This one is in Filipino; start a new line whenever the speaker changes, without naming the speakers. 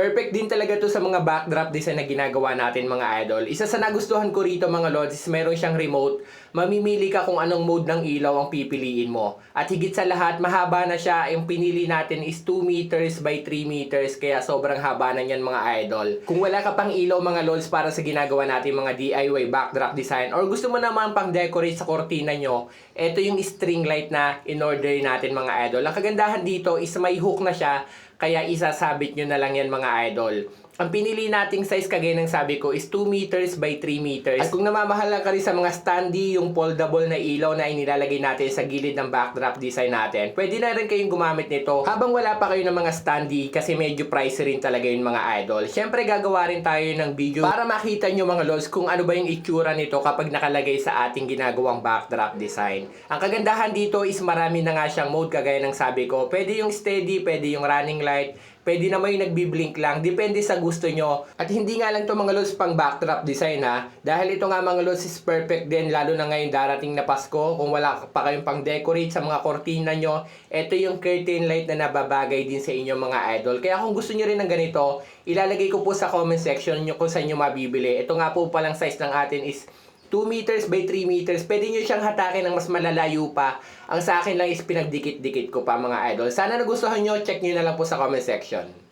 Perfect din talaga to sa mga backdrop design na ginagawa natin mga idol. Isa sa nagustuhan ko rito mga lods is meron siyang remote. Mamimili ka kung anong mode ng ilaw ang pipiliin mo. At higit sa lahat, mahaba na siya. Yung pinili natin is 2 meters by 3 meters. Kaya sobrang haba na yan mga idol. Kung wala ka pang ilaw mga lods para sa ginagawa natin mga DIY backdrop design, or gusto mo naman pang decorate sa kortina nyo, ito yung string light na in-order natin mga idol. Ang kagandahan dito is may hook na siya. Kaya isasabit nyo na lang yan mga idol. Ang pinili nating size kagaya ng sabi ko is 2 meters by 3 meters. At kung namamahala ka rin sa mga standee, yung foldable na ilaw na inilalagay natin sa gilid ng backdrop design natin, pwede na rin kayong gumamit nito habang wala pa kayo ng mga standee kasi medyo pricey rin talaga yung mga idol. Siyempre gagawa rin tayo ng video para makita nyo mga lods kung ano ba yung itsura nito kapag nakalagay sa ating ginagawang backdrop design. Ang kagandahan dito is marami na nga siyang mode kagaya ng sabi ko. Pwede yung steady, pwede yung running light, pwede naman yung nagbiblink lang. Depende sa gusto nyo. At hindi nga lang to mga lods pang backdrop design ha. Dahil ito nga mga lods is perfect din. Lalo na ngayon darating na Pasko. Kung wala pa kayong pang decorate sa mga kortina nyo, ito yung curtain light na nababagay din sa inyo mga idol. Kaya kung gusto nyo rin ng ganito, ilalagay ko po sa comment section nyo kung saan nyo mabibili. Ito nga po palang size ng atin is 2 meters by 3 meters. Pwede nyo siyang hatakin ng mas malalayo pa. Ang sa akin lang is pinagdikit-dikit ko pa mga idol. Sana nagustuhan nyo. Check nyo na lang po sa comment section.